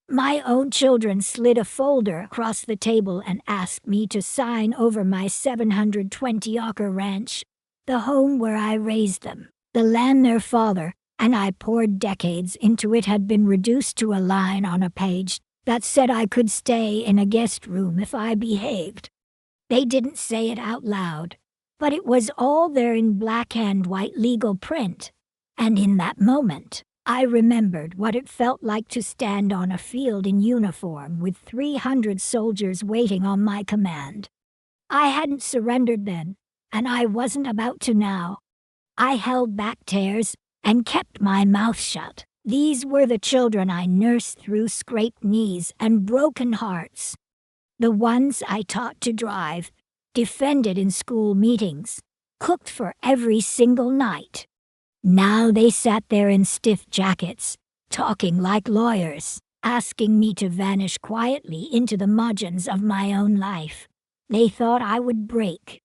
My own children slid a folder across the table and asked me to sign over my 720-acre ranch, the home where I raised them. The land their father and I poured decades into it had been reduced to a line on a page that said I could stay in a guest room if I behaved. They didn't say it out loud, but it was all there in black and white legal print. And in that moment, I remembered what it felt like to stand on a field in uniform with 300 soldiers waiting on my command. I hadn't surrendered then, and I wasn't about to now. I held back tears and kept my mouth shut. These were the children I nursed through scraped knees and broken hearts. The ones I taught to drive, defended in school meetings, cooked for every single night. Now they sat there in stiff jackets, talking like lawyers, asking me to vanish quietly into the margins of my own life. They thought I would break.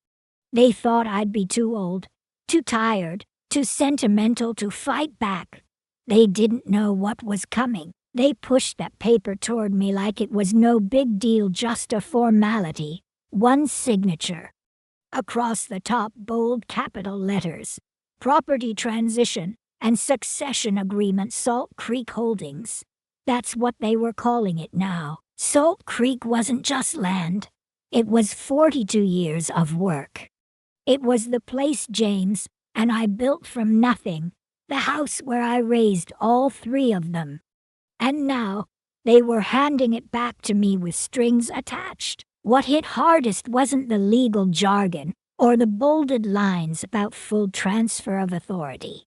They thought I'd be too old, too tired, too sentimental to fight back. They didn't know what was coming. They pushed that paper toward me like it was no big deal, just a formality. One signature. Across the top, bold capital letters. Property transition and succession agreement, Salt Creek Holdings. That's what they were calling it now. Salt Creek wasn't just land. It was 42 years of work. It was the place James and I built from nothing, the house where I raised all three of them. And now, they were handing it back to me with strings attached. What hit hardest wasn't the legal jargon or the bolded lines about full transfer of authority.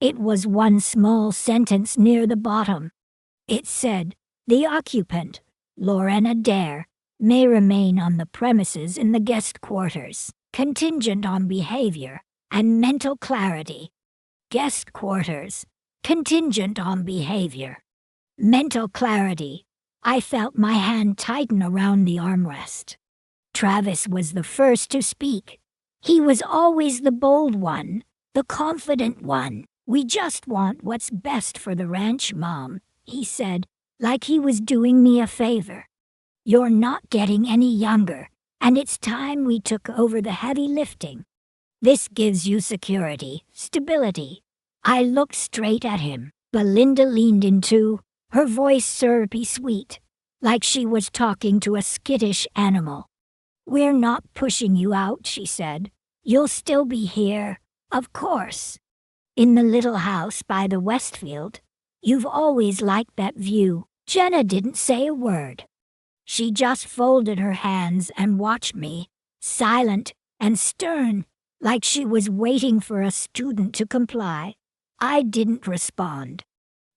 It was one small sentence near the bottom. It said, "The occupant, Lorena Dare, may remain on the premises in the guest quarters, contingent on behavior and mental clarity." Guest quarters, contingent on behavior. Mental clarity. I felt my hand tighten around the armrest. Travis was the first to speak. He was always the bold one, the confident one. "We just want what's best for the ranch, Mom," he said, like he was doing me a favor. "You're not getting any younger, and it's time we took over the heavy lifting. This gives you security, stability." I looked straight at him. Belinda leaned in too, her voice syrupy sweet, like she was talking to a skittish animal. "We're not pushing you out," she said. "You'll still be here, of course. In the little house by the Westfield. You've always liked that view." Jenna didn't say a word. She just folded her hands and watched me, silent and stern, like she was waiting for a student to comply. I didn't respond.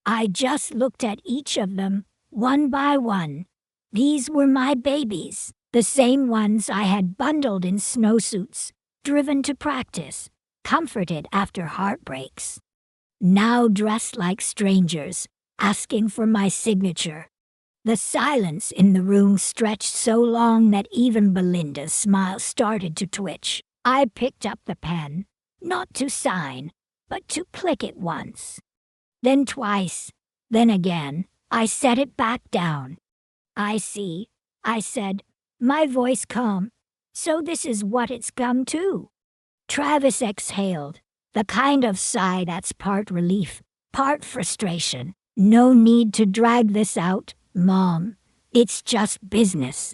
I just looked at each of them, one by one. These were my babies, the same ones I had bundled in snowsuits, driven to practice, comforted after heartbreaks. Now dressed like strangers, asking for my signature. The silence in the room stretched so long that even Belinda's smile started to twitch. I picked up the pen, not to sign, but to click it once. Then twice, then again. I set it back down. "I see," I said, my voice calm. "So this is what it's come to." Travis exhaled, the kind of sigh that's part relief, part frustration. "No need to drag this out, Mom. It's just business.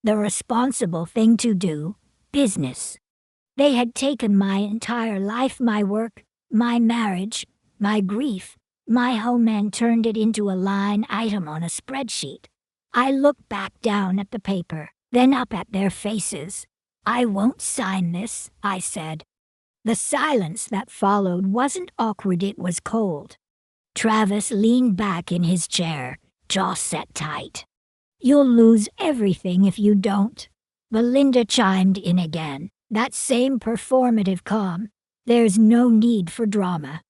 The responsible thing to do, business." They had taken my entire life, my work, my marriage, my grief, my home, and turned it into a line item on a spreadsheet. I looked back down at the paper, then up at their faces. "I won't sign this," I said. The silence that followed wasn't awkward, it was cold. Travis leaned back in his chair, jaw set tight. "You'll lose everything if you don't." Belinda chimed in again, that same performative calm. "There's no need for drama."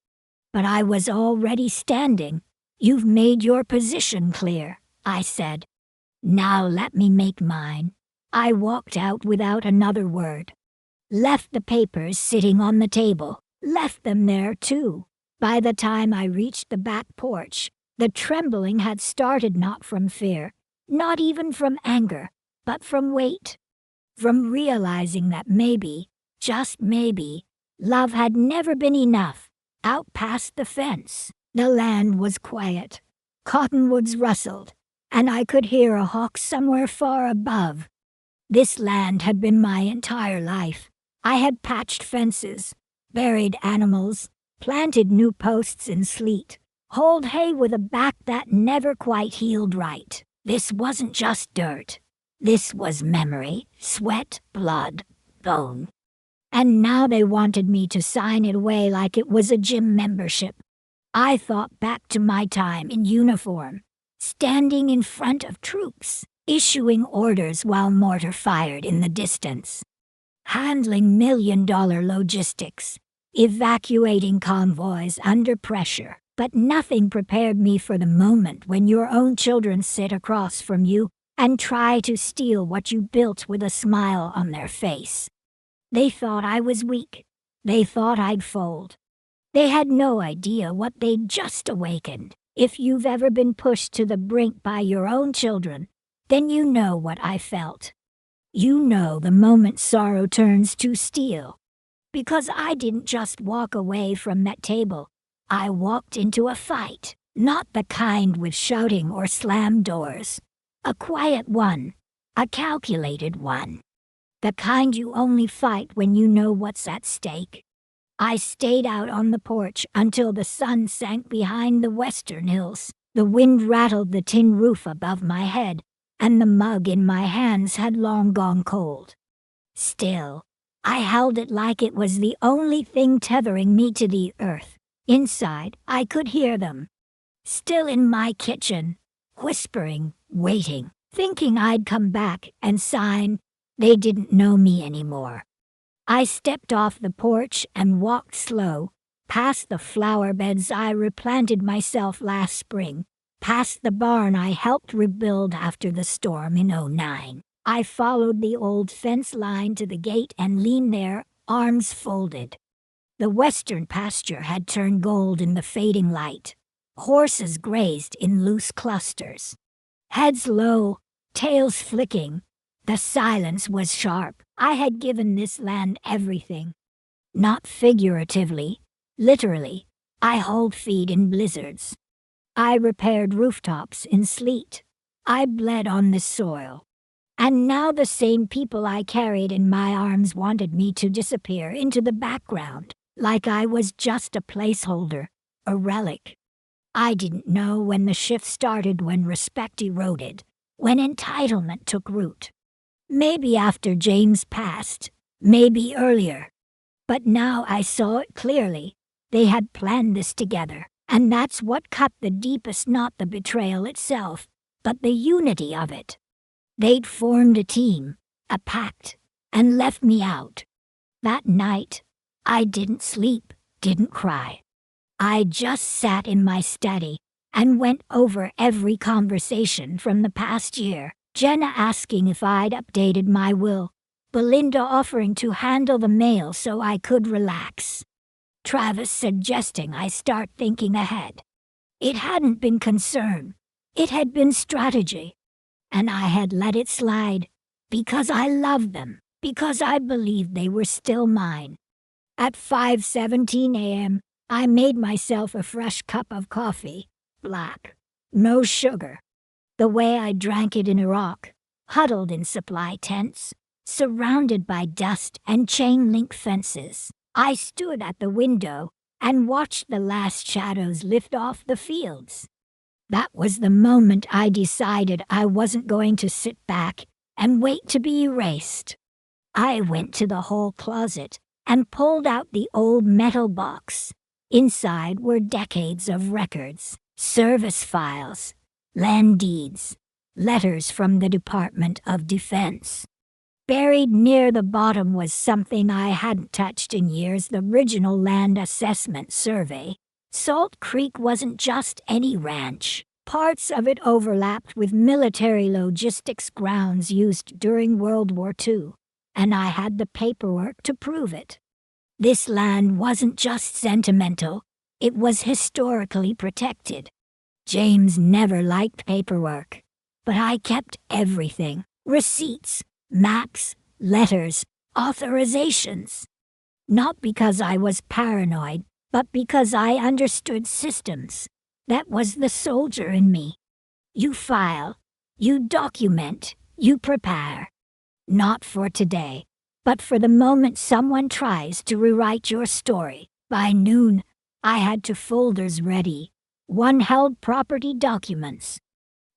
But I was already standing. "You've made your position clear," I said. "Now let me make mine." I walked out without another word. Left the papers sitting on the table. Left them there too. By the time I reached the back porch, The trembling had started not from fear, not even from anger, but from weight. From realizing that maybe, just maybe, love had never been enough. Out past the fence, the land was quiet. Cottonwoods rustled, and I could hear a hawk somewhere far above. This land had been my entire life. I had patched fences, buried animals, planted new posts in sleet, hauled hay with a back that never quite healed right. This wasn't just dirt. This was memory, sweat, blood, bone. And now they wanted me to sign it away like it was a gym membership. I thought back to my time in uniform, standing in front of troops, issuing orders while mortar fired in the distance, handling million-dollar logistics, evacuating convoys under pressure. But nothing prepared me for the moment when your own children sit across from you and try to steal what you built with a smile on their face. They thought I was weak. They thought I'd fold. They had no idea what they'd just awakened. If you've ever been pushed to the brink by your own children, then you know what I felt. You know the moment sorrow turns to steel. Because I didn't just walk away from that table. I walked into a fight, not the kind with shouting or slammed doors. A quiet one, a calculated one. The kind you only fight when you know what's at stake. I stayed out on the porch until the sun sank behind the western hills. The wind rattled the tin roof above my head, and the mug in my hands had long gone cold. Still, I held it like it was the only thing tethering me to the earth. Inside, I could hear them. Still in my kitchen, whispering, waiting, thinking I'd come back and sign. They didn't know me anymore. I stepped off the porch and walked slow, past the flower beds I replanted myself last spring, past the barn I helped rebuild after the storm in '09. I followed the old fence line to the gate and leaned there, arms folded. The western pasture had turned gold in the fading light. Horses grazed in loose clusters. Heads low, tails flicking. The silence was sharp. I had given this land everything. Not figuratively, literally. I hauled feed in blizzards. I repaired rooftops in sleet. I bled on the soil. And now the same people I carried in my arms wanted me to disappear into the background. Like I was just a placeholder, a relic. I didn't know when the shift started, when respect eroded, when entitlement took root. Maybe after James passed, maybe earlier. But now I saw it clearly. They had planned this together, and that's what cut the deepest, not the betrayal itself, but the unity of it. They'd formed a team, a pact, and left me out. That night, I didn't sleep, didn't cry. I just sat in my study and went over every conversation from the past year. Jenna asking if I'd updated my will. Belinda offering to handle the mail so I could relax. Travis suggesting I start thinking ahead. It hadn't been concern. It had been strategy. And I had let it slide because I loved them, because I believed they were still mine. At 5:17 a.m., I made myself a fresh cup of coffee, black, no sugar. The way I drank it in Iraq, huddled in supply tents, surrounded by dust and chain-link fences. I stood at the window and watched the last shadows lift off the fields. That was the moment I decided I wasn't going to sit back and wait to be erased. I went to the hall closet and pulled out the old metal box. Inside were decades of records, service files, land deeds, letters from the Department of Defense. Buried near the bottom was something I hadn't touched in years, the original land assessment survey. Salt Creek wasn't just any ranch. Parts of it overlapped with military logistics grounds used during World War II, and I had the paperwork to prove it. This land wasn't just sentimental, it was historically protected. James never liked paperwork, but I kept everything: receipts, maps, letters, authorizations. Not because I was paranoid, but because I understood systems. That was the soldier in me. You file, you document, you prepare. Not for today, but for the moment someone tries to rewrite your story. By noon, I had 2 folders ready. One held property documents,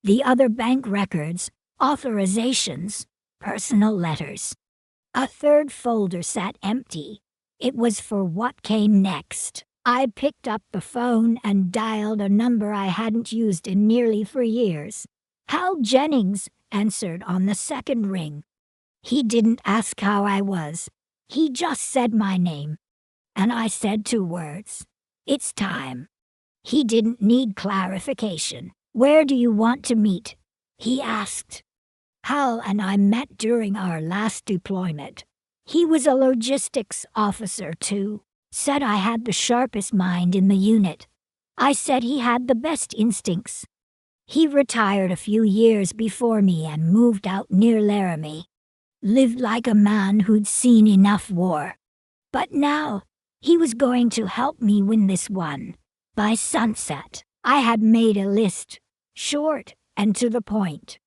the other bank records, authorizations, personal letters. A third folder sat empty. It was for what came next. I picked up the phone and dialed a number I hadn't used in nearly 4 years. Hal Jennings answered on the second ring. He didn't ask how I was. He just said my name. And I said 2 words. It's time. He didn't need clarification. Where do you want to meet? He asked. Hal and I met during our last deployment. He was a logistics officer too. Said I had the sharpest mind in the unit. I said he had the best instincts. He retired a few years before me and moved out near Laramie. Lived like a man who'd seen enough war. But now, he was going to help me win this one. By sunset, I had made a list, short and to the point.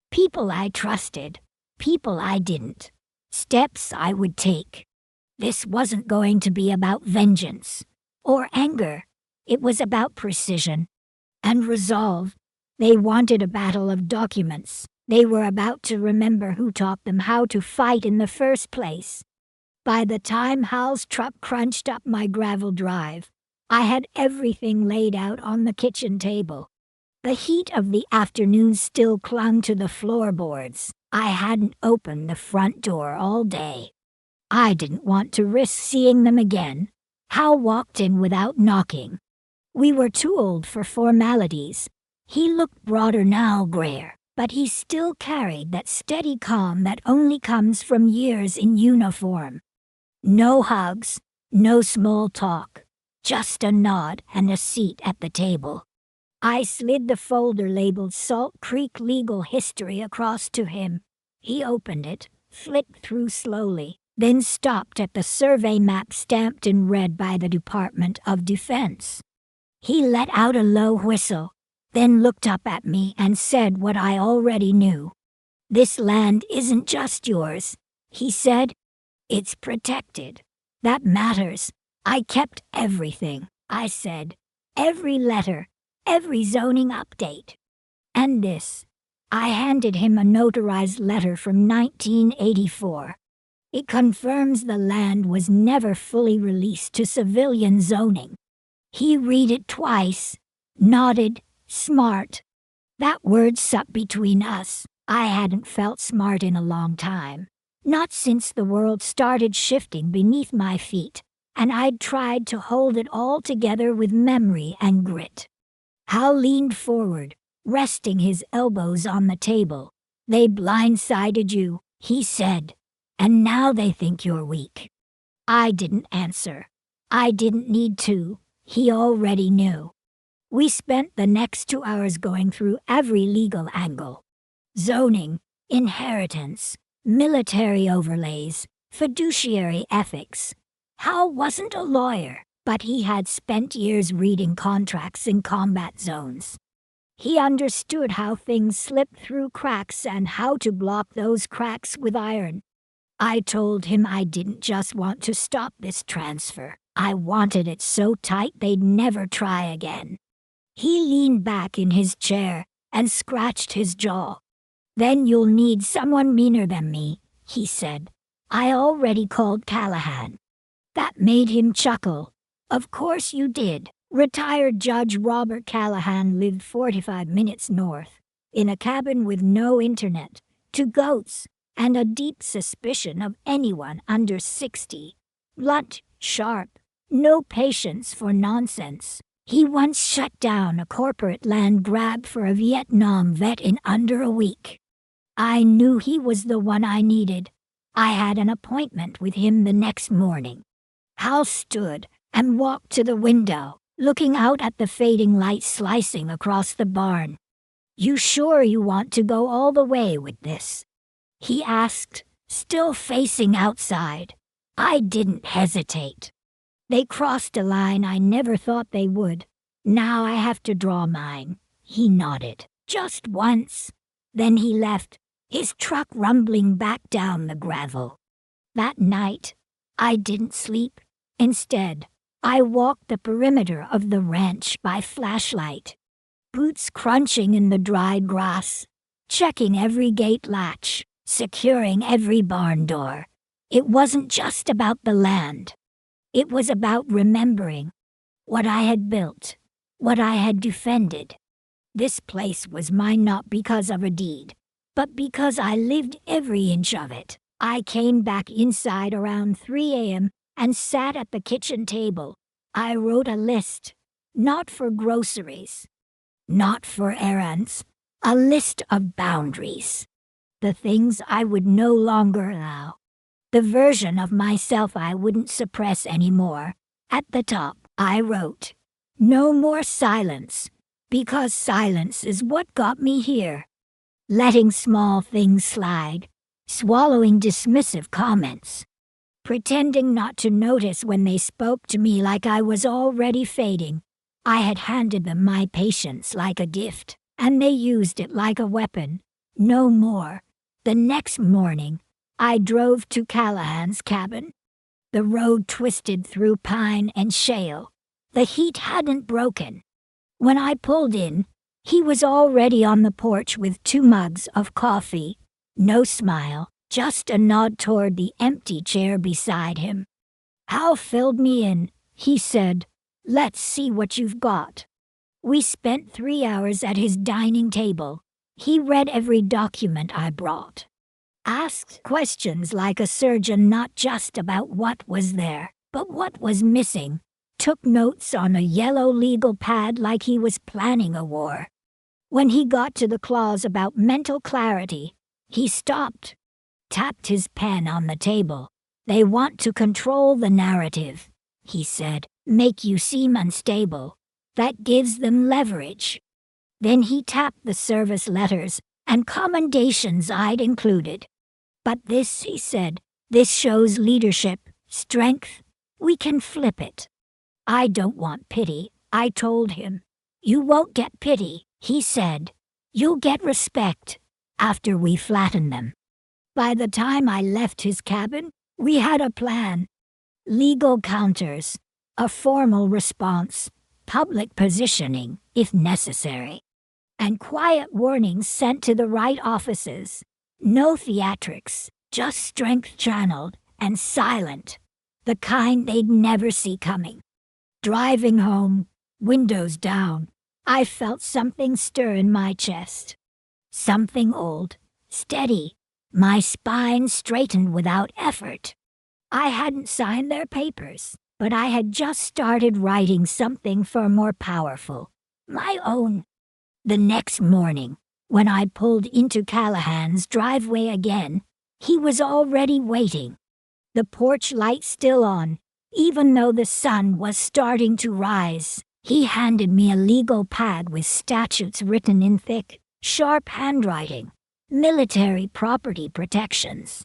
People I trusted, people I didn't, steps I would take. This wasn't going to be about vengeance or anger. It was about precision and resolve. They wanted a battle of documents. They were about to remember who taught them how to fight in the first place. By the time Hal's truck crunched up my gravel drive, I had everything laid out on the kitchen table. The heat of the afternoon still clung to the floorboards. I hadn't opened the front door all day. I didn't want to risk seeing them again. Hal walked in without knocking. We were too old for formalities. He looked broader now, grayer, but he still carried that steady calm that only comes from years in uniform. No hugs, no small talk, just a nod and a seat at the table. I slid the folder labeled Salt Creek Legal History across to him. He opened it, flipped through slowly, then stopped at the survey map stamped in red by the Department of Defense. He let out a low whistle, then looked up at me and said what I already knew. "This land isn't just yours," he said. "It's protected. That matters." "I kept everything," I said. "Every letter, every zoning update. And this." I handed him a notarized letter from 1984. It confirms the land was never fully released to civilian zoning. He read it twice, nodded, smart. That word sucked between us. I hadn't felt smart in a long time. Not since the world started shifting beneath my feet, and I'd tried to hold it all together with memory and grit. Hal leaned forward, resting his elbows on the table. "They blindsided you," he said, "and now they think you're weak." I didn't answer. I didn't need to. He already knew. We spent the next 2 hours going through every legal angle. Zoning, inheritance, military overlays, fiduciary ethics. Hal wasn't a lawyer, but he had spent years reading contracts in combat zones. He understood how things slipped through cracks and how to block those cracks with iron. I told him I didn't just want to stop this transfer. I wanted it so tight they'd never try again. He leaned back in his chair and scratched his jaw. "Then you'll need someone meaner than me," he said. "I already called Callahan." That made him chuckle. "Of course you did." Retired Judge Robert Callahan lived 45 minutes north, in a cabin with no internet, 2 goats, and a deep suspicion of anyone under 60. Blunt, sharp, no patience for nonsense. He once shut down a corporate land grab for a Vietnam vet in under a week. I knew he was the one I needed. I had an appointment with him the next morning. Hal stood and walked to the window. looking out at the fading light slicing across the barn. "You sure you want to go all the way with this?" he asked, still facing outside. I didn't hesitate. They crossed a line I never thought they would. Now I have to draw mine. He nodded. Just once. Then he left, his truck rumbling back down the gravel. That night, I didn't sleep. Instead, I walked the perimeter of the ranch by flashlight, boots crunching in the dried grass, checking every gate latch, securing every barn door. It wasn't just about the land. It was about remembering what I had built, what I had defended. This place was mine not because of a deed, but because I lived every inch of it. I came back inside around 3 a.m. and sat at the kitchen table. I wrote a list, not for groceries, not for errands, a list of boundaries. The things I would no longer allow. The version of myself I wouldn't suppress anymore. At the top, I wrote, "No more silence, because silence is what got me here." Letting small things slide, swallowing dismissive comments, pretending not to notice when they spoke to me like I was already fading. I had handed them my patience like a gift, and they used it like a weapon. No more. The next morning, I drove to Callahan's cabin. The road twisted through pine and shale. The heat hadn't broken. When I pulled in, he was already on the porch with 2 mugs of coffee. No smile, just a nod toward the empty chair beside him. "Hal filled me in," he said. "Let's see what you've got." We spent 3 hours at his dining table. He read every document I brought, asked questions like a surgeon, not just about what was there, but what was missing, took notes on a yellow legal pad like he was planning a war. When he got to the clause about mental clarity, he stopped, tapped his pen on the table. "They want to control the narrative," he said, "make you seem unstable. That gives them leverage." Then he tapped the service letters and commendations I'd included. "But this," he said, "this shows leadership, strength. We can flip it." "I don't want pity," I told him. "You won't get pity," he said. "You'll get respect after we flatten them." By the time I left his cabin, we had a plan. Legal counters, a formal response, public positioning, if necessary, and quiet warnings sent to the right offices. No theatrics, just strength channeled and silent, the kind they'd never see coming. Driving home, windows down, I felt something stir in my chest. Something old, steady, my spine straightened without effort. I hadn't signed their papers, but I had just started writing something far more powerful, my own. The next morning, when I pulled into Callahan's driveway again, he was already waiting. The porch light still on, even though the sun was starting to rise. He handed me a legal pad with statutes written in thick, sharp handwriting. Military property protections,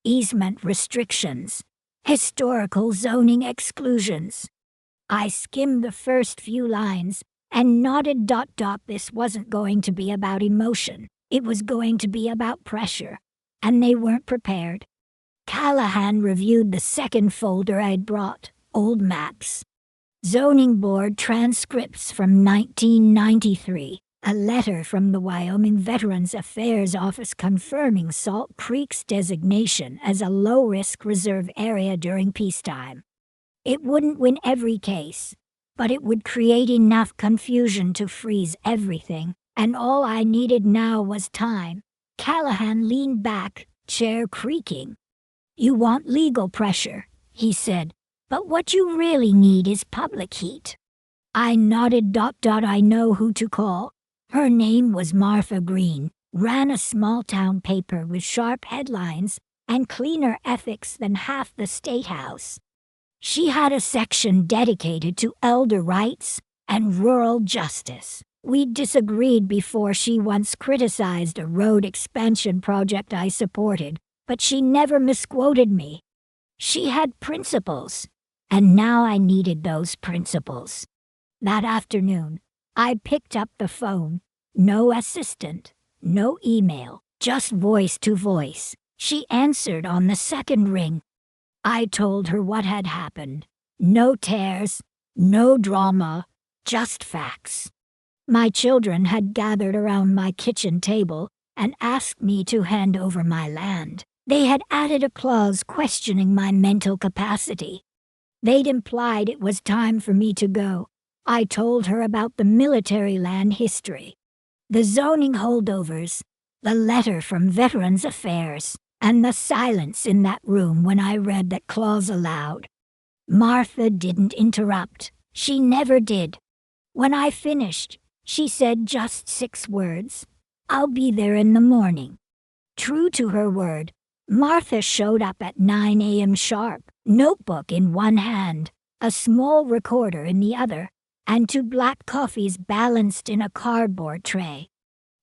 easement restrictions, historical zoning exclusions. I skimmed the first few lines and nodded. This wasn't going to be about emotion. It was going to be about pressure, and they weren't prepared. Callahan reviewed the second folder I'd brought, old maps. Zoning board transcripts from 1993. A letter from the Wyoming Veterans Affairs Office confirming Salt Creek's designation as a low-risk reserve area during peacetime. It wouldn't win every case, but it would create enough confusion to freeze everything, and all I needed now was time. Callahan leaned back, chair creaking. "You want legal pressure," he said, "but what you really need is public heat." I nodded. I know who to call. Her name was Martha Green, ran a small-town paper with sharp headlines and cleaner ethics than half the state house. She had a section dedicated to elder rights and rural justice. We disagreed before she once criticized a road expansion project I supported, but she never misquoted me. She had principles, and now I needed those principles. That afternoon, I picked up the phone. No assistant, no email, just voice to voice. She answered on the second ring. I told her what had happened. No tears, no drama, just facts. My children had gathered around my kitchen table and asked me to hand over my land. They had added a clause questioning my mental capacity. They'd implied it was time for me to go. I told her about the military land history, the zoning holdovers, the letter from Veterans Affairs, and the silence in that room when I read that clause aloud. Martha didn't interrupt. She never did. When I finished, she said just 6 words. "I'll be there in the morning." True to her word, Martha showed up at 9 a.m. sharp, notebook in one hand, a small recorder in the other, and 2 black coffees balanced in a cardboard tray.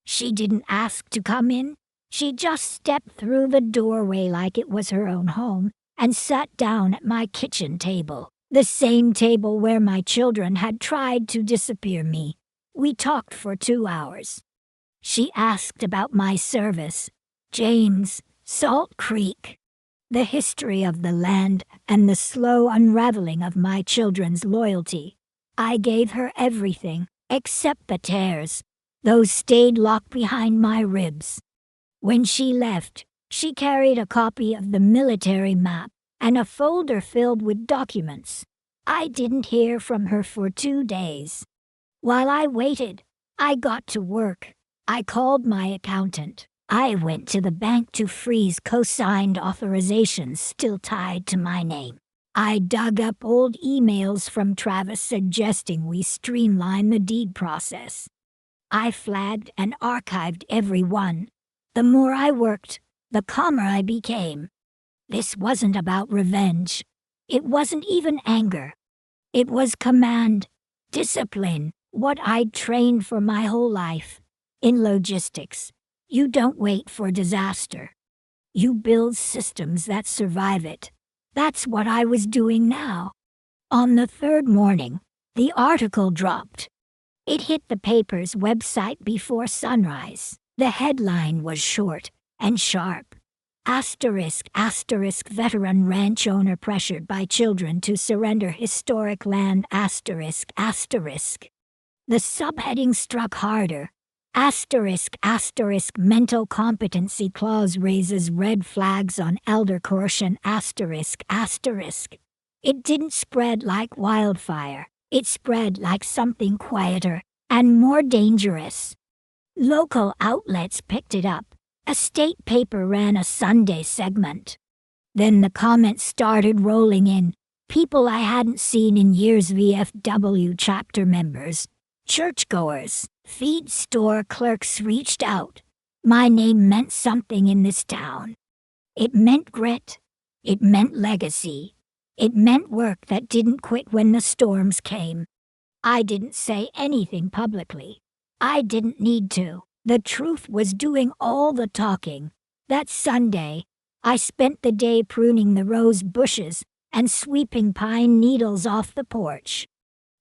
She didn't ask to come in. She just stepped through the doorway like it was her own home and sat down at my kitchen table, the same table where my children had tried to disappear me. We talked for 2 hours. She asked about my service, James, Salt Creek, the history of the land, and the slow unraveling of my children's loyalty. I gave her everything, except the tears. Those stayed locked behind my ribs. When she left, she carried a copy of the military map and a folder filled with documents. I didn't hear from her for 2 days. While I waited, I got to work. I called my accountant. I went to the bank to freeze co-signed authorizations still tied to my name. I dug up old emails from Travis suggesting we streamline the deed process. I flagged and archived every one. The more I worked, the calmer I became. This wasn't about revenge. It wasn't even anger. It was command, discipline, what I'd trained for my whole life. In logistics, you don't wait for disaster. You build systems that survive it. That's what I was doing now. On the 3rd morning, the article dropped. It hit the paper's website before sunrise. The headline was short and sharp. Asterisk, asterisk, veteran ranch owner pressured by children to surrender historic land, asterisk, asterisk. The subheading struck harder. Asterisk, asterisk, mental competency clause raises red flags on elder coercion, asterisk, asterisk. It didn't spread like wildfire. It spread like something quieter and more dangerous. Local outlets picked it up. A state paper ran a Sunday segment. Then the comments started rolling in. People I hadn't seen in years, VFW chapter members, churchgoers, feed store clerks reached out. My name meant something in this town. It meant grit. It meant legacy. It meant work that didn't quit when the storms came. I didn't say anything publicly. I didn't need to. The truth was doing all the talking. That Sunday, I spent the day pruning the rose bushes and sweeping pine needles off the porch.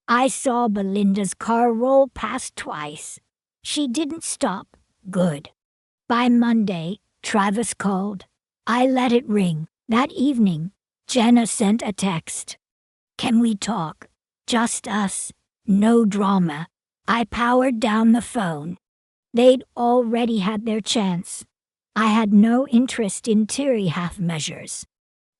I saw Belinda's car roll past twice. She didn't stop. Good. By Monday, Travis called. I let it ring. That evening, Jenna sent a text. "Can we talk? Just us. No drama." I powered down the phone. They'd already had their chance. I had no interest in teary half measures.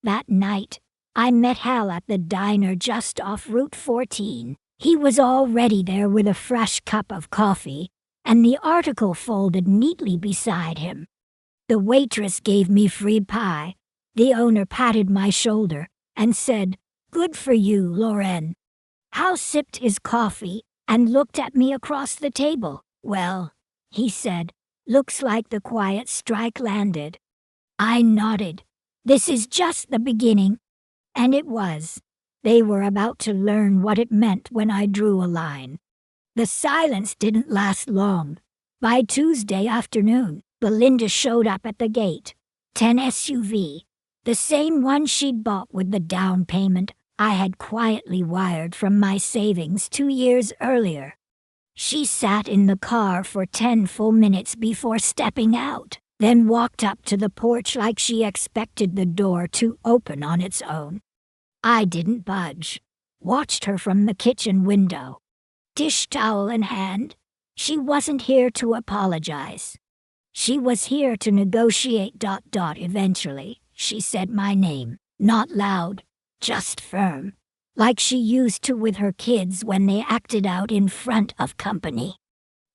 That night, I met Hal at the diner just off Route 14. He was already there with a fresh cup of coffee, and the article folded neatly beside him. The waitress gave me free pie. The owner patted my shoulder and said, "Good for you, Lauren." Hal sipped his coffee and looked at me across the table. "Well," he said, "looks like the quiet strike landed." I nodded. "This is just the beginning." And it was. They were about to learn what it meant when I drew a line. The silence didn't last long. By Tuesday afternoon, Belinda showed up at the gate. 10 SUV, the same one she'd bought with the down payment I had quietly wired from my savings 2 years earlier. She sat in the car for 10 full minutes before stepping out, then walked up to the porch like she expected the door to open on its own. I didn't budge. Watched her from the kitchen window. Dish towel in hand. She wasn't here to apologize. She was here to negotiate. Eventually, she said my name, not loud, just firm, like she used to with her kids when they acted out in front of company.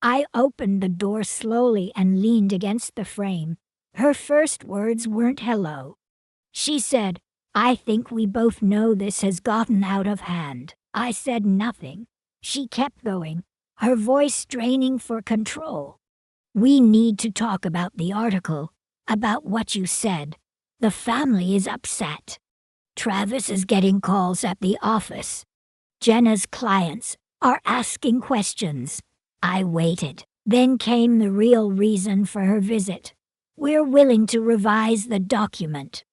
I opened the door slowly and leaned against the frame. Her first words weren't hello. She said, "I think we both know this has gotten out of hand." I said nothing. She kept going, her voice straining for control. "We need to talk about the article, about what you said. The family is upset. Travis is getting calls at the office. Jenna's clients are asking questions." I waited. Then came the real reason for her visit. "We're willing to revise the document."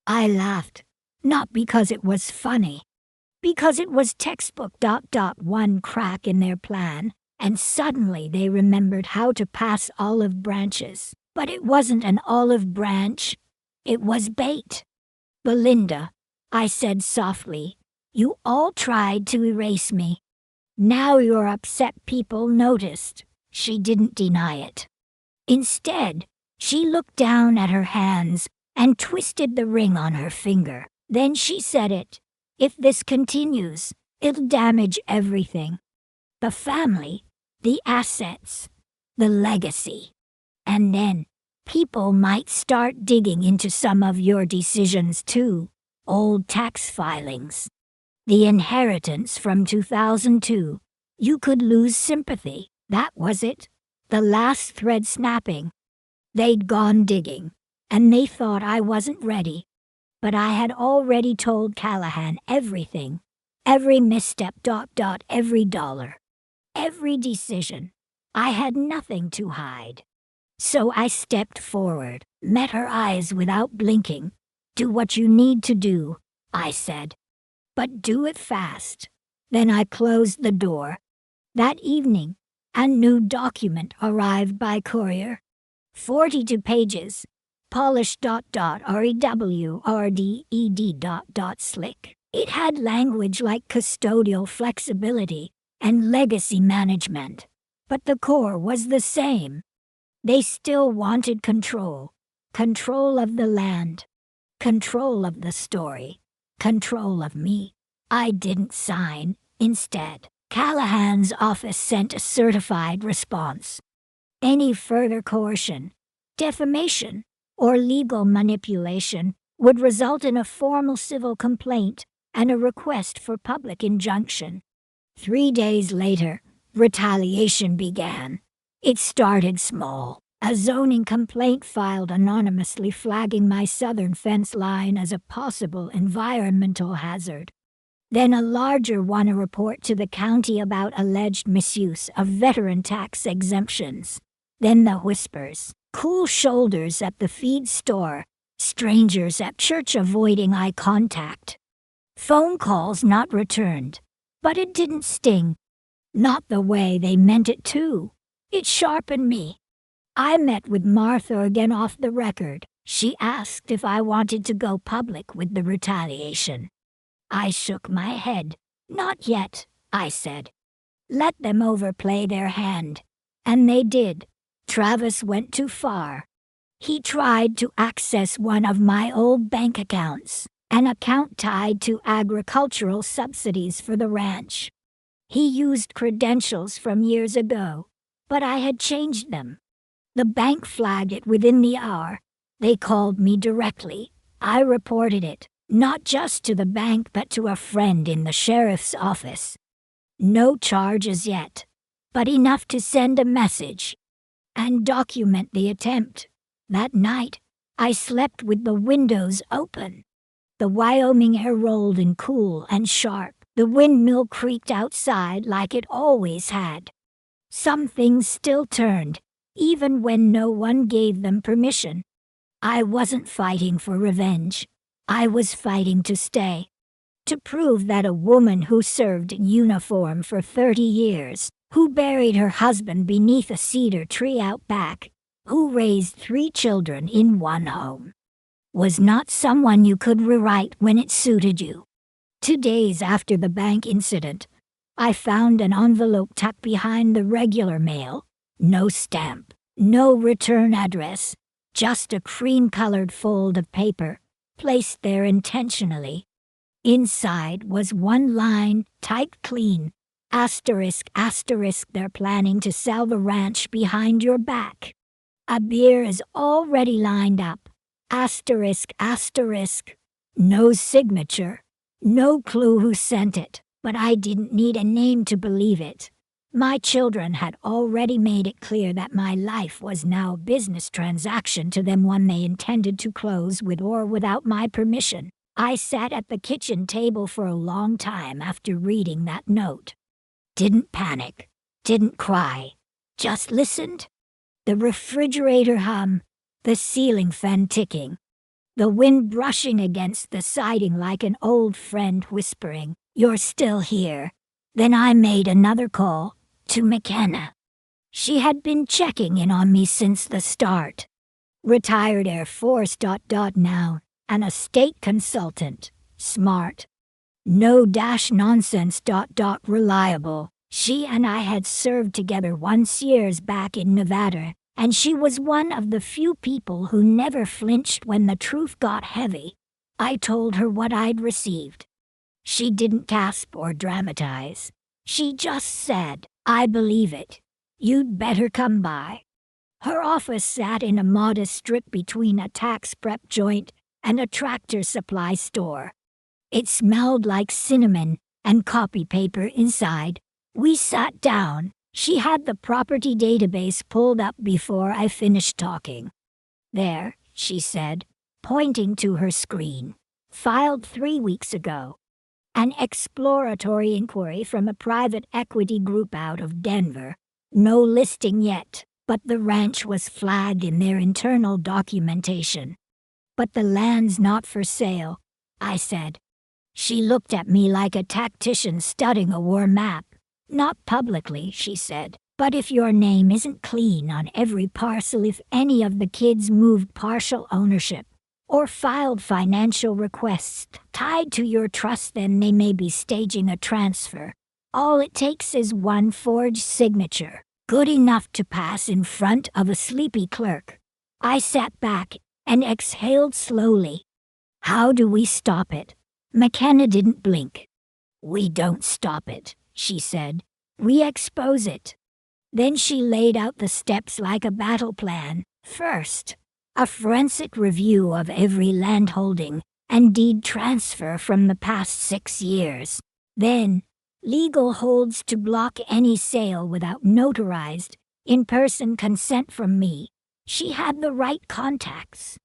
I laughed, not because it was funny, because it was textbook. One crack in their plan, and suddenly they remembered how to pass olive branches. But it wasn't an olive branch, it was bait. "Belinda," I said softly, "you all tried to erase me. Now you're upset people noticed." She didn't deny it. Instead, she looked down at her hands and twisted the ring on her finger. Then she said it. "If this continues, it'll damage everything. The family, the assets, the legacy. And then, people might start digging into some of your decisions too. Old tax filings. The inheritance from 2002. You could lose sympathy." That was it. The last thread snapping. They'd gone digging, and they thought I wasn't ready. But I had already told Callahan everything. Every misstep. Every dollar. Every decision. I had nothing to hide. So I stepped forward, met her eyes without blinking. "Do what you need to do," I said. "But do it fast." Then I closed the door. That evening, a new document arrived by courier. 42 pages. Polished. Rewrded. Slick. It had language like custodial flexibility and legacy management. But the core was the same. They still wanted control. Control of the land. Control of the story. Control of me. I didn't sign. Instead, Callahan's office sent a certified response. Any further coercion, defamation, or legal manipulation would result in a formal civil complaint and a request for public injunction. 3 days later, retaliation began. It started small. A zoning complaint filed anonymously flagging my southern fence line as a possible environmental hazard. Then a larger one, a report to the county about alleged misuse of veteran tax exemptions. Then the whispers, cool shoulders at the feed store, strangers at church avoiding eye contact. Phone calls not returned. But it didn't sting. Not the way they meant it to. It sharpened me. I met with Martha again off the record. She asked if I wanted to go public with the retaliation. I shook my head. "Not yet," I said. "Let them overplay their hand." And they did. Travis went too far. He tried to access one of my old bank accounts, an account tied to agricultural subsidies for the ranch. He used credentials from years ago, but I had changed them. The bank flagged it within the hour. They called me directly. I reported it, not just to the bank but to a friend in the sheriff's office. No charges yet, but enough to send a message and document the attempt. That night, I slept with the windows open. The Wyoming air rolled in cool and sharp. The windmill creaked outside like it always had. Some things still turned, even when no one gave them permission. I wasn't fighting for revenge. I was fighting to stay. To prove that a woman who served in uniform for 30 years, who buried her husband beneath a cedar tree out back, who raised 3 children in one home, was not someone you could rewrite when it suited you. 2 days after the bank incident, I found an envelope tucked behind the regular mail. No stamp, no return address, just a cream-colored fold of paper, placed there intentionally. Inside was one line, typed clean, asterisk, asterisk, they're planning to sell the ranch behind your back. A beer is already lined up, asterisk, asterisk. No signature, no clue who sent it, but I didn't need a name to believe it. My children had already made it clear that my life was now a business transaction to them, one they intended to close with or without my permission. I sat at the kitchen table for a long time after reading that note. Didn't panic, didn't cry, just listened. The refrigerator hum, the ceiling fan ticking, the wind brushing against the siding like an old friend whispering, "You're still here." Then I made another call to McKenna. She had been checking in on me since the start. Retired Air Force ... now, and a state consultant. Smart. No dash nonsense ... reliable. She and I had served together once years back in Nevada, and she was one of the few people who never flinched when the truth got heavy. I told her what I'd received. She didn't gasp or dramatize. She just said, "I believe it. You'd better come by." Her office sat in a modest strip between a tax prep joint and a tractor supply store. It smelled like cinnamon and copy paper inside. We sat down. She had the property database pulled up before I finished talking. "There," she said, pointing to her screen. "Filed 3 weeks ago. An exploratory inquiry from a private equity group out of Denver. No listing yet, but the ranch was flagged in their internal documentation. But the land's not for sale," I said. She looked at me like a tactician studying a war map. "Not publicly," she said, "but if your name isn't clean on every parcel, if any of the kids moved partial ownership, or filed financial requests tied to your trust, then they may be staging a transfer. All it takes is one forged signature, good enough to pass in front of a sleepy clerk." I sat back and exhaled slowly. "How do we stop it?" McKenna didn't blink. "We don't stop it," she said. "We expose it." Then she laid out the steps like a battle plan. First, a forensic review of every landholding and deed transfer from the past 6 years. Then, legal holds to block any sale without notarized, in-person consent from me. She had the right contacts.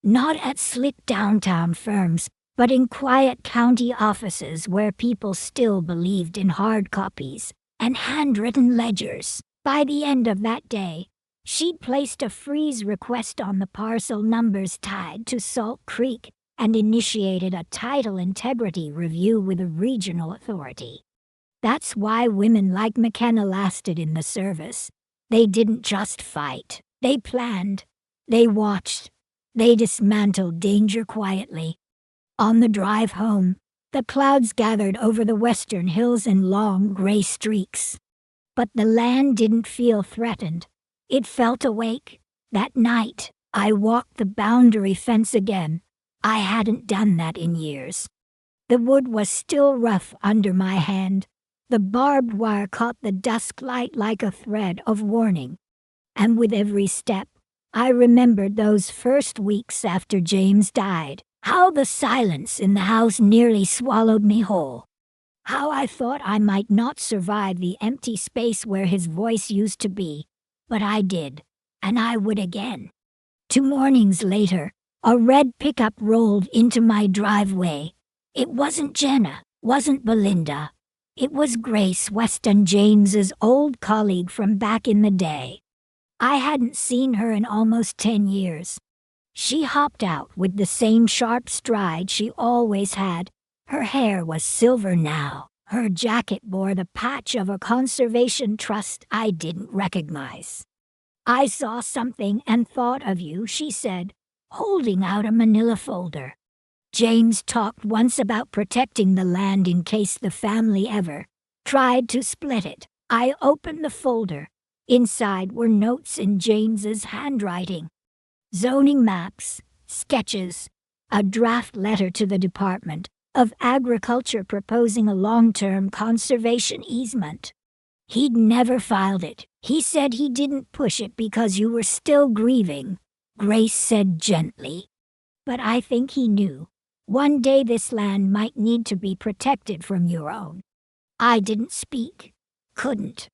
Not at slick downtown firms, but in quiet county offices where people still believed in hard copies and handwritten ledgers. By the end of that day, she'd placed a freeze request on the parcel numbers tied to Salt Creek and initiated a title integrity review with a regional authority. That's why women like McKenna lasted in the service. They didn't just fight. They planned. They watched. They dismantled danger quietly. On the drive home, the clouds gathered over the western hills in long gray streaks. But the land didn't feel threatened. It felt awake. That night, I walked the boundary fence again. I hadn't done that in years. The wood was still rough under my hand. The barbed wire caught the dusk light like a thread of warning. And with every step, I remembered those first weeks after James died. How the silence in the house nearly swallowed me whole. How I thought I might not survive the empty space where his voice used to be. But I did, and I would again. 2 mornings later, A red pickup rolled into my driveway. It wasn't Jenna, wasn't Belinda. It was Grace Weston James's old colleague from back in the day. I hadn't seen her in almost 10 years. She hopped out with the same sharp stride she always had. Her hair was silver now. Her jacket bore the patch of a conservation trust I didn't recognize. "I saw something and thought of you," she said, holding out a manila folder. "James talked once about protecting the land in case the family ever tried to split it." I opened the folder. Inside were notes in James's handwriting. Zoning maps, sketches, a draft letter to the Department of Agriculture proposing a long-term conservation easement. He'd never filed it. He said he didn't push it because you were still grieving, Grace said gently. But I think he knew. One day this land might need to be protected from your own. I didn't speak. Couldn't.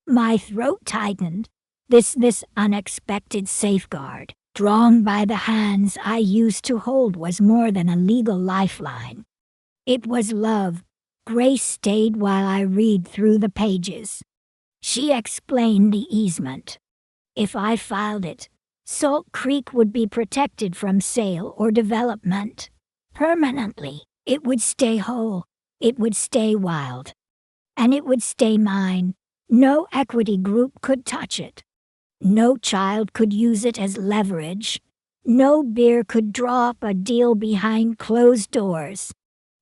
My throat tightened. This unexpected safeguard, drawn by the hands I used to hold, was more than a legal lifeline. It was love. Grace stayed while I read through the pages. She explained the easement. If I filed it, Salt Creek would be protected from sale or development. Permanently, it would stay whole, it would stay wild, and it would stay mine. No equity group could touch it. No child could use it as leverage. No beer could draw up a deal behind closed doors.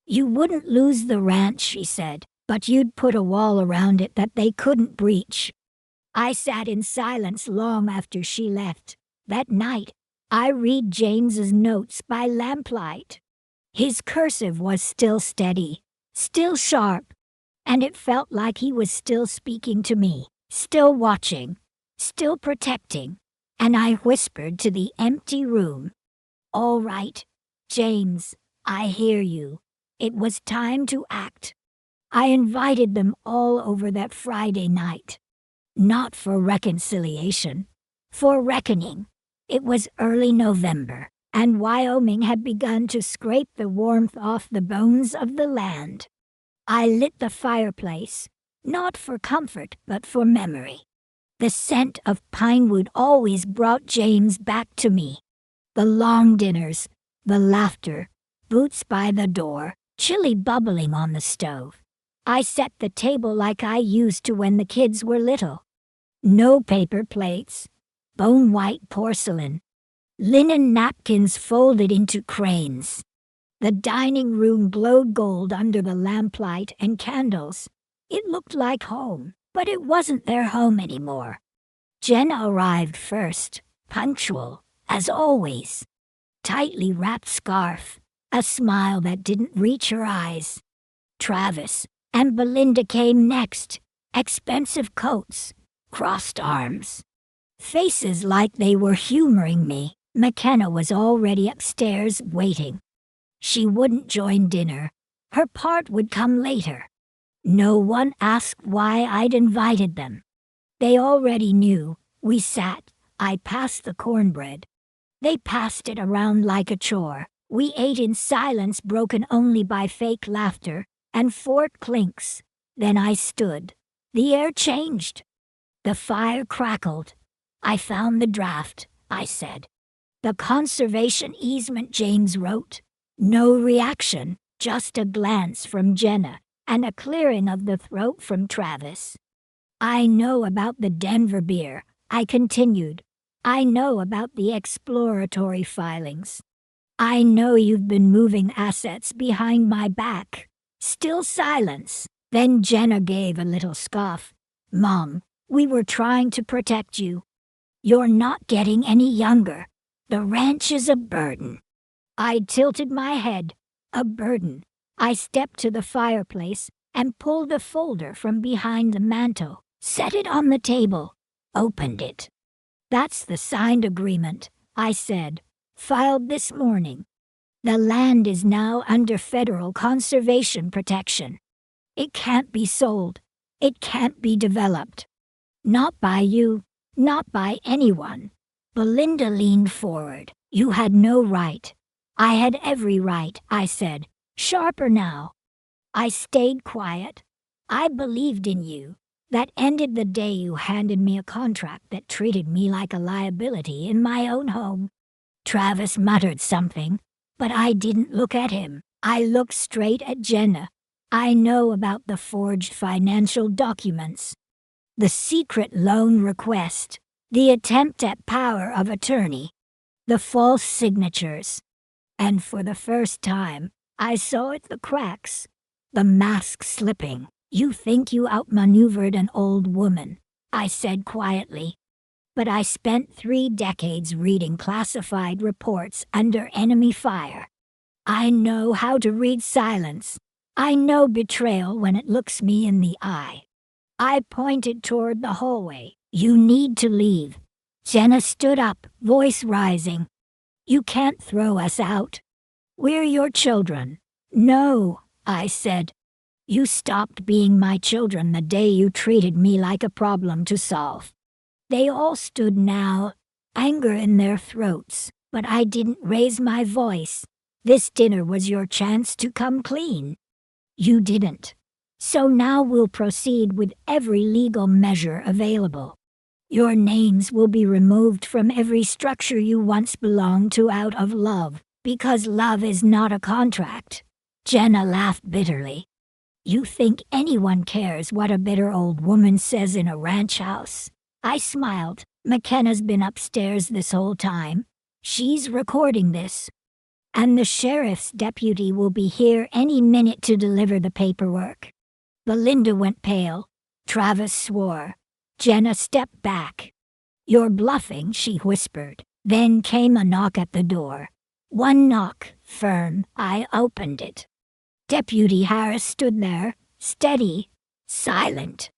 You wouldn't lose the ranch, she said, but you'd put a wall around it that they couldn't breach. I sat in silence long after she left. That night, I read James's notes by lamplight. His cursive was still steady, still sharp, and it felt like he was still speaking to me, still watching, still protecting. And I whispered to the empty room, "All right, James, I hear you." It was time to act. I invited them all over that Friday night. Not for reconciliation, for reckoning. It was early November, and Wyoming had begun to scrape the warmth off the bones of the land. I lit the fireplace, not for comfort but for memory. The scent of pine wood always brought James back to me. The long dinners, the laughter, boots by the door, chili bubbling on the stove. I set the table like I used to when the kids were little. No paper plates, bone-white porcelain, linen napkins folded into cranes. The dining room glowed gold under the lamplight and candles. It looked like home, but it wasn't their home anymore. Jenna arrived first, punctual, as always. Tightly wrapped scarf, a smile that didn't reach her eyes. Travis and Belinda came next, expensive coats, crossed arms. Faces like they were humoring me. McKenna was already upstairs waiting. She wouldn't join dinner. Her part would come later. No one asked why I'd invited them. They already knew. We sat. I passed the cornbread. They passed it around like a chore. We ate in silence broken only by fake laughter and fork clinks. Then I stood. The air changed. The fire crackled. "I found the draft," I said. "The conservation easement James wrote." No reaction, just a glance from Jenna and a clearing of the throat from Travis. "I know about the Denver beer," I continued. "I know about the exploratory filings. I know you've been moving assets behind my back." Still silence. Then Jenna gave a little scoff. "Mom, we were trying to protect you. You're not getting any younger. The ranch is a burden." I tilted my head. A burden. I stepped to the fireplace and pulled a folder from behind the mantel, set it on the table, opened it. "That's the signed agreement," I said, "filed this morning. The land is now under federal conservation protection. It can't be sold. It can't be developed. Not by you, not by anyone." Belinda leaned forward. You had no right. I had every right, I said, sharper now. I stayed quiet. I believed in you. That ended the day you handed me a contract that treated me like a liability in my own home. Travis muttered something, but I didn't look at him. I looked straight at Jenna. I know about the forged financial documents, the secret loan request, the attempt at power of attorney, the false signatures. And for the first time, I saw at the cracks, the mask slipping. You think you outmaneuvered an old woman, I said quietly. But I spent 3 decades reading classified reports under enemy fire. I know how to read silence. I know betrayal when it looks me in the eye. I pointed toward the hallway. You need to leave. Jenna stood up, voice rising. You can't throw us out. We're your children. No, I said. You stopped being my children the day you treated me like a problem to solve. They all stood now, anger in their throats, but I didn't raise my voice. This dinner was your chance to come clean. You didn't. So now we'll proceed with every legal measure available. Your names will be removed from every structure you once belonged to out of love, because love is not a contract. Jenna laughed bitterly. You think anyone cares what a bitter old woman says in a ranch house? I smiled. McKenna's been upstairs this whole time. She's recording this. And the sheriff's deputy will be here any minute to deliver the paperwork. Belinda went pale. Travis swore. Jenna stepped back. You're bluffing, she whispered. Then came a knock at the door. One knock, firm. I opened it. Deputy Harris stood there, steady, silent.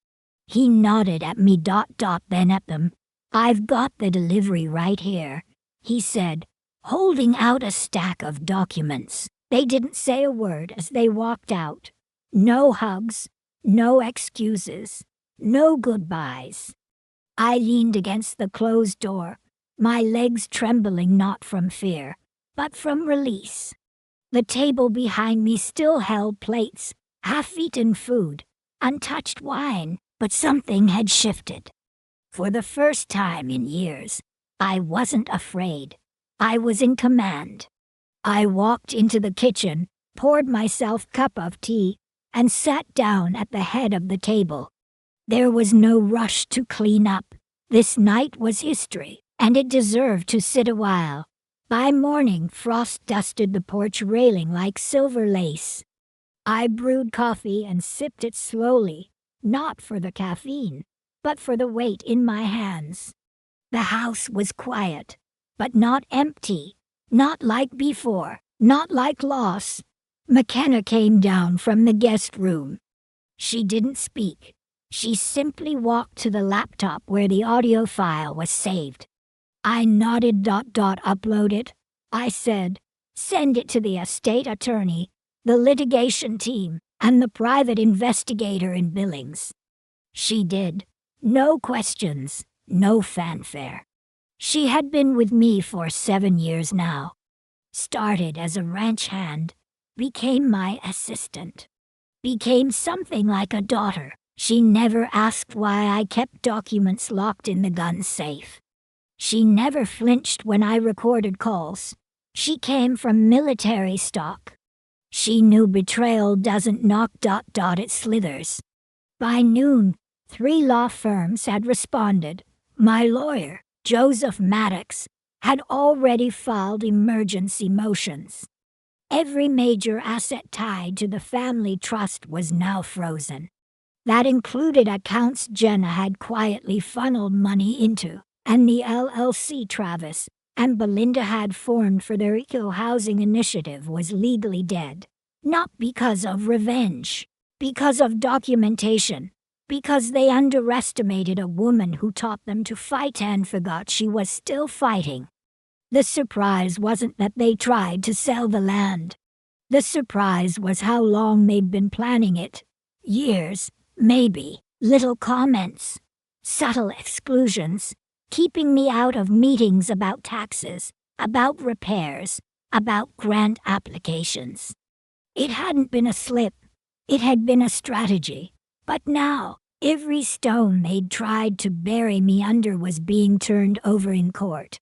He nodded at me, then at them. I've got the delivery right here, he said, holding out a stack of documents. They didn't say a word as they walked out. No hugs, no excuses, no goodbyes. I leaned against the closed door, my legs trembling not from fear, but from release. The table behind me still held plates, half-eaten food, untouched wine, but something had shifted. For the first time in years, I wasn't afraid. I was in command. I walked into the kitchen, poured myself a cup of tea, and sat down at the head of the table. There was no rush to clean up. This night was history, and it deserved to sit a while. By morning, frost dusted the porch railing like silver lace. I brewed coffee and sipped it slowly, not for the caffeine, but for the weight in my hands. The house was quiet, but not empty, not like before, not like loss. McKenna came down from the guest room. She didn't speak. She simply walked to the laptop where the audio file was saved. I nodded. Upload it, I said. Send it to the estate attorney, the litigation team, and the private investigator in Billings. She did. No questions, no fanfare. She had been with me for 7 years now. Started as a ranch hand, became my assistant. Became something like a daughter. She never asked why I kept documents locked in the gun safe. She never flinched when I recorded calls. She came from military stock. She knew betrayal doesn't knock ... it slithers. By noon, 3 law firms had responded. My lawyer, Joseph Maddox, had already filed emergency motions. Every major asset tied to the family trust was now frozen. That included accounts Jenna had quietly funneled money into, and the LLC Travis and Belinda had formed for their eco-housing initiative was legally dead. Not because of revenge, because of documentation, because they underestimated a woman who taught them to fight and forgot she was still fighting. The surprise wasn't that they tried to sell the land. The surprise was how long they'd been planning it. Years, maybe. Little comments, subtle exclusions, keeping me out of meetings about taxes, about repairs, about grant applications. It hadn't been a slip, it had been a strategy. But now, every stone they'd tried to bury me under was being turned over in court.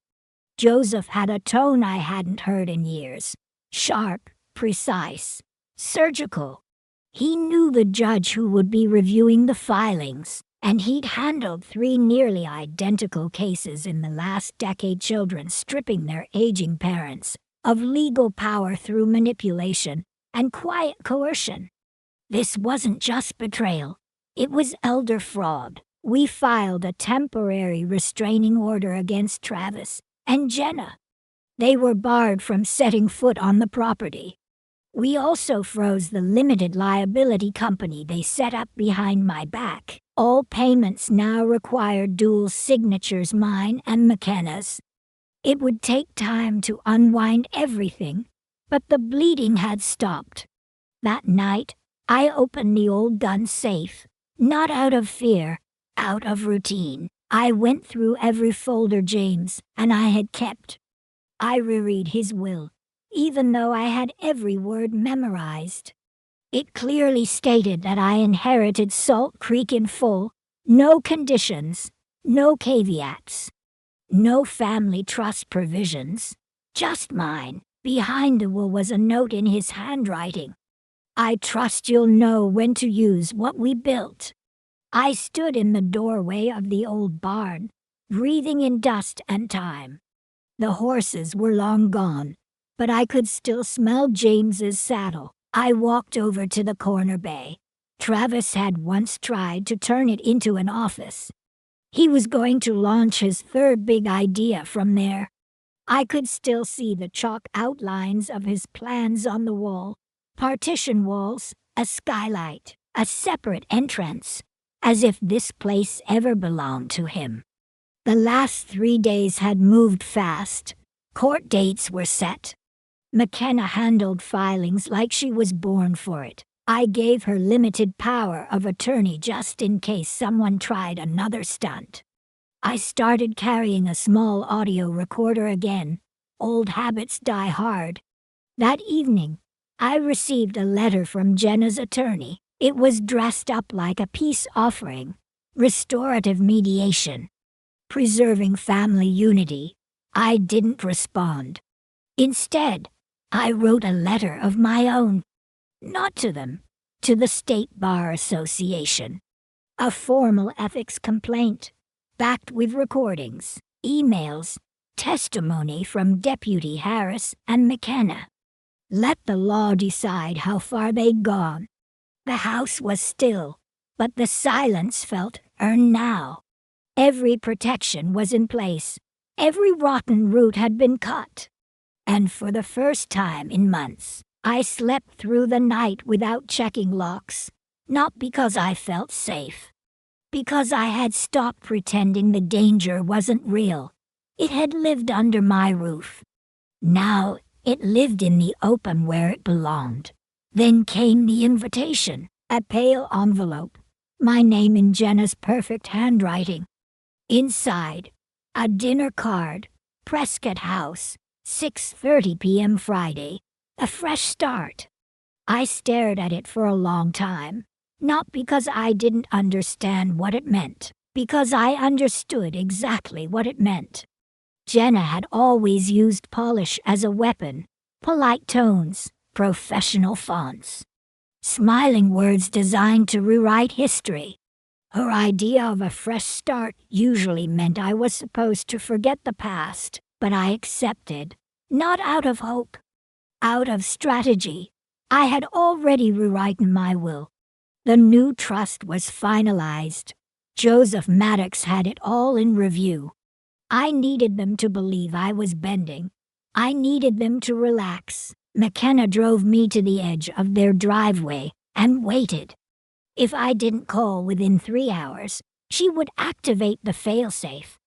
Joseph had a tone I hadn't heard in years. Sharp, precise, surgical. He knew the judge who would be reviewing the filings, and he'd handled 3 nearly identical cases in the last decade, children stripping their aging parents of legal power through manipulation and quiet coercion. This wasn't just betrayal, it was elder fraud. We filed a temporary restraining order against Travis and Jenna. They were barred from setting foot on the property. We also froze the limited liability company they set up behind my back. All payments now required dual signatures, mine and McKenna's. It would take time to unwind everything, but the bleeding had stopped. That night, I opened the old gun safe, not out of fear, out of routine. I went through every folder James and I had kept. I reread his will, even though I had every word memorized. It clearly stated that I inherited Salt Creek in full, no conditions, no caveats, no family trust provisions, just mine. Behind the will was a note in his handwriting. I trust you'll know when to use what we built. I stood in the doorway of the old barn, breathing in dust and time. The horses were long gone, but I could still smell James's saddle. I walked over to the corner bay. Travis had once tried to turn it into an office. He was going to launch his 3rd big idea from there. I could still see the chalk outlines of his plans on the wall. Partition walls, a skylight, a separate entrance, as if this place ever belonged to him. The last 3 days had moved fast. Court dates were set. McKenna handled filings like she was born for it. I gave her limited power of attorney just in case someone tried another stunt. I started carrying a small audio recorder again. Old habits die hard. That evening, I received a letter from Jenna's attorney. It was dressed up like a peace offering, restorative mediation, preserving family unity. I didn't respond. Instead, I wrote a letter of my own. Not to them, to the State Bar Association. A formal ethics complaint, backed with recordings, emails, testimony from Deputy Harris and McKenna. Let the law decide how far they'd gone. The house was still, but the silence felt earned now. Every protection was in place. Every rotten root had been cut. And for the first time in months, I slept through the night without checking locks, not because I felt safe. Because I had stopped pretending the danger wasn't real. It had lived under my roof. Now it lived in the open where it belonged. Then came the invitation, a pale envelope, my name in Jenna's perfect handwriting. Inside, a dinner card, Prescott House, 6:30 p.m. Friday, a fresh start. I stared at it for a long time, not because I didn't understand what it meant, because I understood exactly what it meant. Jenna had always used polish as a weapon, polite tones, professional fonts, smiling words designed to rewrite history. Her idea of a fresh start usually meant I was supposed to forget the past, but I accepted, not out of hope, out of strategy. I had already rewritten my will. The new trust was finalized. Joseph Maddox had it all in review. I needed them to believe I was bending. I needed them to relax. McKenna drove me to the edge of their driveway and waited. If I didn't call within 3 hours, she would activate the failsafe.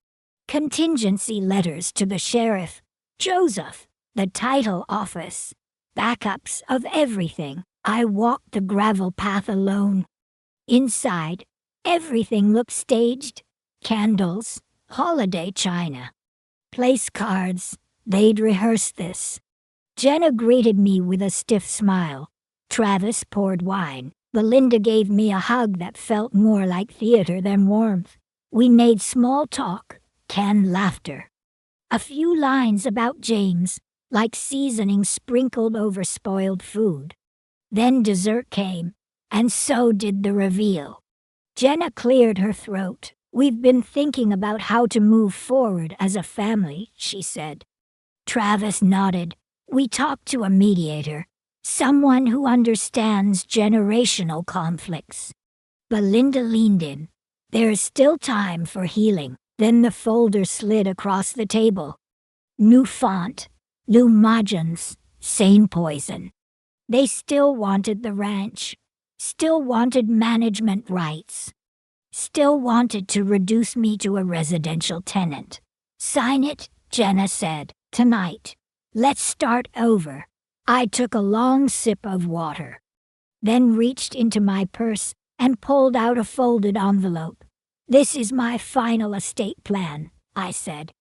Contingency letters to the sheriff, Joseph, the title office, backups of everything. I walked the gravel path alone. Inside, everything looked staged. Candles, holiday china, place cards, They'd rehearsed this. Jenna greeted me with a stiff smile. Travis poured wine. Belinda gave me a hug that felt more like theater than warmth. We made small talk, canned laughter. A few lines about James, like seasoning sprinkled over spoiled food. Then dessert came, and so did the reveal. Jenna cleared her throat. We've been thinking about how to move forward as a family, she said. Travis nodded. We talked to a mediator, someone who understands generational conflicts. Belinda leaned in. There's still time for healing. Then the folder slid across the table. New font, new margins, same poison. They still wanted the ranch, still wanted management rights, still wanted to reduce me to a residential tenant. Sign it, Jenna said. Tonight. Let's start over. I took a long sip of water, then reached into my purse and pulled out a folded envelope. This is my final estate plan, I said.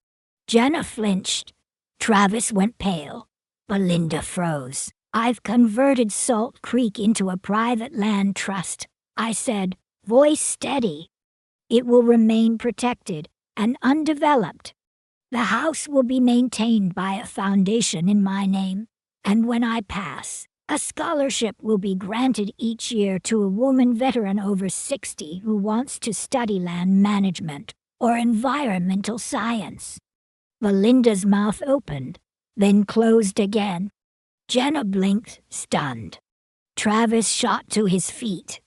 Jenna flinched. Travis went pale. Belinda froze. I've converted Salt Creek into a private land trust, I said, voice steady. It will remain protected and undeveloped. The house will be maintained by a foundation in my name, and when I pass, a scholarship will be granted each year to a woman veteran over 60 who wants to study land management or environmental science. Belinda's mouth opened, then closed again. Jenna blinked, stunned. Travis shot to his feet.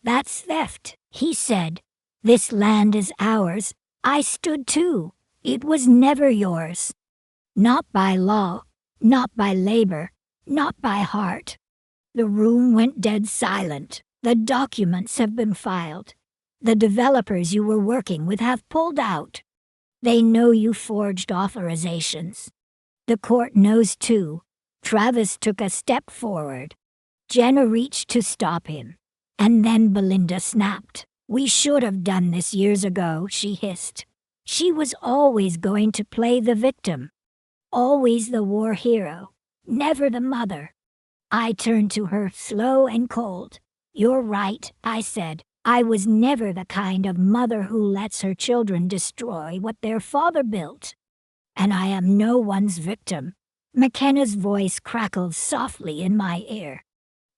That's theft, he said. This land is ours. I stood too. It was never yours. Not by law, not by labor, not by heart. The room went dead silent. The documents have been filed. The developers you were working with have pulled out. They know you forged authorizations. The court knows too. Travis took a step forward. Jenna reached to stop him. And then Belinda snapped. We should have done this years ago, she hissed. She was always going to play the victim. Always the war hero. Never the mother. I turned to her, slow and cold. You're right, I said. I was never the kind of mother who lets her children destroy what their father built. And I am no one's victim. McKenna's voice crackled softly in my ear.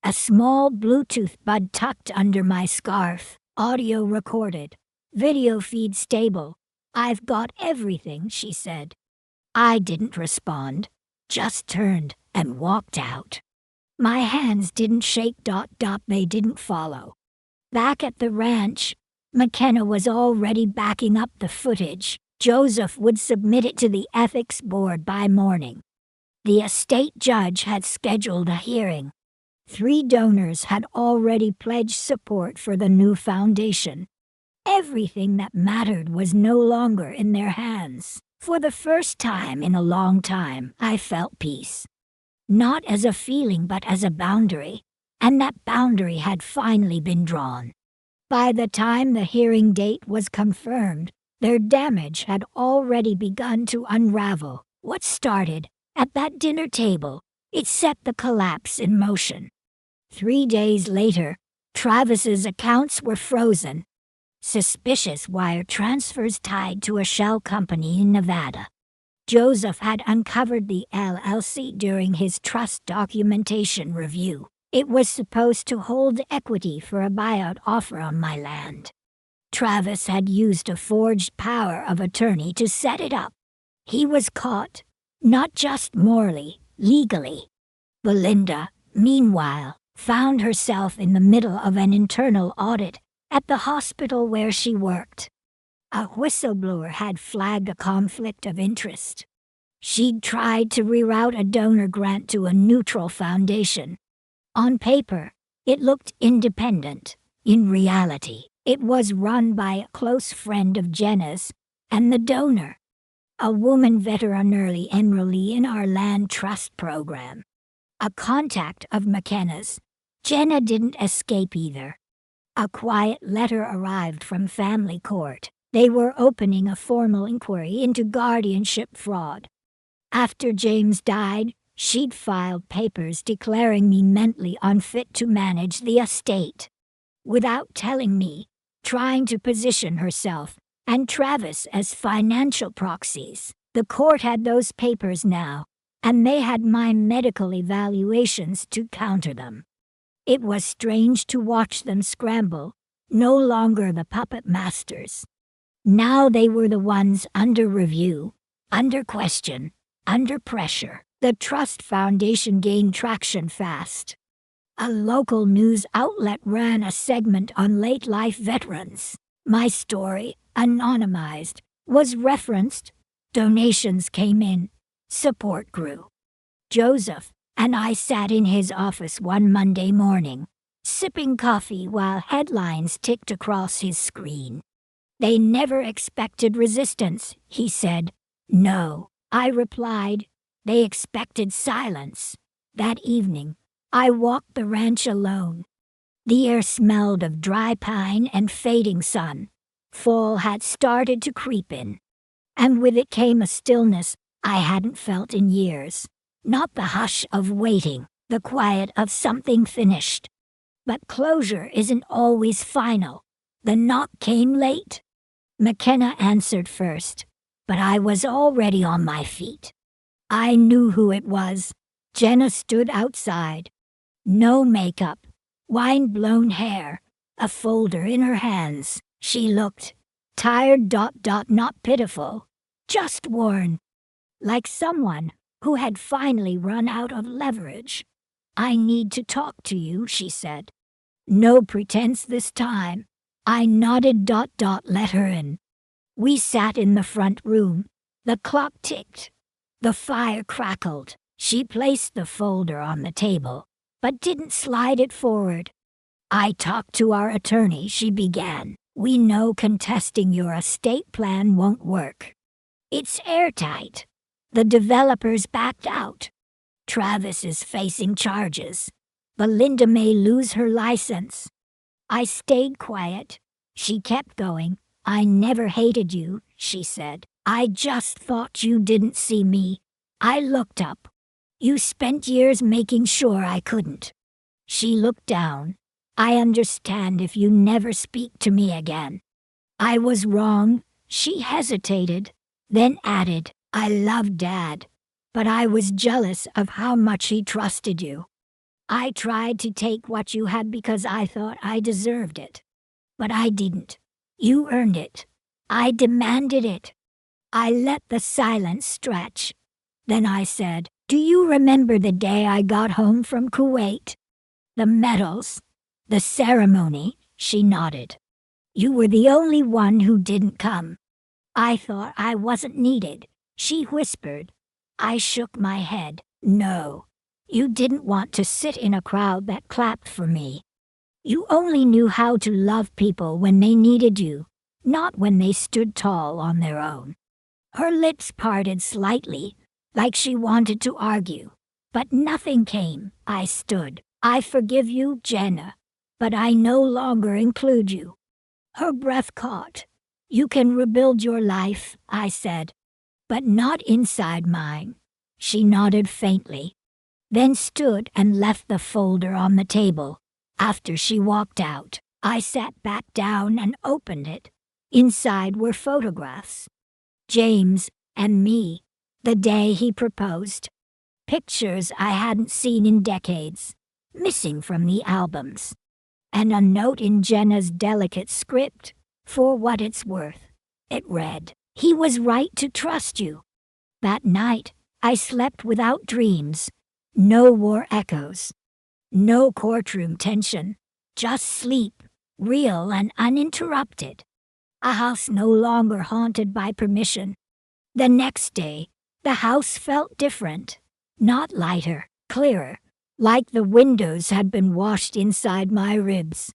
A small Bluetooth bud tucked under my scarf. Audio recorded. Video feed stable. I've got everything, she said. I didn't respond, just turned and walked out. My hands didn't shake. They didn't follow. Back at the ranch, McKenna was already backing up the footage. Joseph would submit it to the ethics board by morning. The estate judge had scheduled a hearing. 3 donors had already pledged support for the new foundation. Everything that mattered was no longer in their hands. For the first time in a long time, I felt peace. Not as a feeling but as a boundary, and that boundary had finally been drawn. By the time the hearing date was confirmed, their damage had already begun to unravel. What started at that dinner table, it set the collapse in motion. 3 days later, Travis's accounts were frozen. Suspicious wire transfers tied to a shell company in Nevada. Joseph had uncovered the LLC during his trust documentation review. It was supposed to hold equity for a buyout offer on my land. Travis had used a forged power of attorney to set it up. He was caught, not just morally, legally. Belinda, meanwhile, found herself in the middle of an internal audit at the hospital where she worked. A whistleblower had flagged a conflict of interest. She'd tried to reroute a donor grant to a neutral foundation. On paper, it looked independent. In reality, it was run by a close friend of Jenna's and the donor, a woman veterinary enrollee in our land trust program. A contact of McKenna's. Jenna didn't escape either. A quiet letter arrived from family court. They were opening a formal inquiry into guardianship fraud. After James died, she'd filed papers declaring me mentally unfit to manage the estate. Without telling me, trying to position herself and Travis as financial proxies. The court had those papers now, and they had my medical evaluations to counter them. It was strange to watch them scramble, no longer the puppet masters. Now they were the ones under review, under question, under pressure. The Trust Foundation gained traction fast. A local news outlet ran a segment on late-life veterans. My story, anonymized, was referenced. Donations came in. Support grew. Joseph and I sat in his office one Monday morning, sipping coffee while headlines ticked across his screen. They never expected resistance, he said. No, I replied. They expected silence. That evening, I walked the ranch alone. The air smelled of dry pine and fading sun. Fall had started to creep in. And with it came a stillness I hadn't felt in years. Not the hush of waiting, the quiet of something finished. But closure isn't always final. The knock came late. McKenna answered first, but I was already on my feet. I knew who it was. Jenna stood outside. No makeup, wind-blown hair, a folder in her hands. She looked tired, not pitiful, just worn, like someone who had finally run out of leverage. I need to talk to you, she said. No pretense this time. I nodded, let her in. We sat in the front room. The clock ticked. The fire crackled. She placed the folder on the table, but didn't slide it forward. I talked to our attorney, she began. We know contesting your estate plan won't work. It's airtight. The developers backed out. Travis is facing charges. Belinda may lose her license. I stayed quiet. She kept going. I never hated you, she said. I just thought you didn't see me. I looked up. You spent years making sure I couldn't. She looked down. I understand if you never speak to me again. I was wrong. She hesitated, then added, I love Dad, but I was jealous of how much he trusted you. I tried to take what you had because I thought I deserved it. But I didn't. You earned it. I demanded it. I let the silence stretch. Then I said, do you remember the day I got home from Kuwait? The medals, the ceremony, she nodded. You were the only one who didn't come. I thought I wasn't needed, she whispered. I shook my head. No, you didn't want to sit in a crowd that clapped for me. You only knew how to love people when they needed you, not when they stood tall on their own. Her lips parted slightly, like she wanted to argue. But nothing came. I stood. I forgive you, Jenna, but I no longer include you. Her breath caught. You can rebuild your life, I said, but not inside mine. She nodded faintly, then stood and left the folder on the table. After she walked out, I sat back down and opened it. Inside were photographs. James and me, the day he proposed. Pictures I hadn't seen in decades, missing from the albums. And a note in Jenna's delicate script, for what it's worth. It read, he was right to trust you. That night, I slept without dreams. No war echoes. No courtroom tension. Just sleep, real and uninterrupted. A house no longer haunted by permission. The next day, the house felt different. Not lighter, clearer, like the windows had been washed inside my ribs.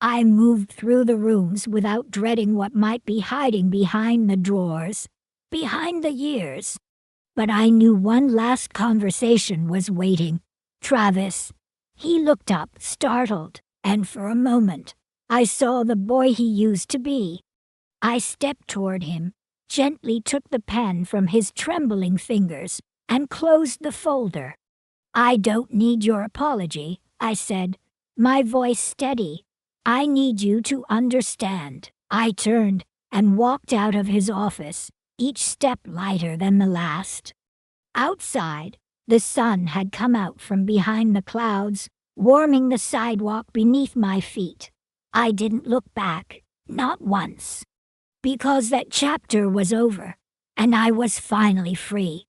I moved through the rooms without dreading what might be hiding behind the drawers, behind the years. But I knew one last conversation was waiting. Travis. He looked up, startled, and for a moment, I saw the boy he used to be. I stepped toward him, gently took the pen from his trembling fingers, and closed the folder. "I don't need your apology," I said, my voice steady. "I need you to understand." I turned and walked out of his office, each step lighter than the last. Outside, the sun had come out from behind the clouds, warming the sidewalk beneath my feet. I didn't look back, not once, because that chapter was over, and I was finally free.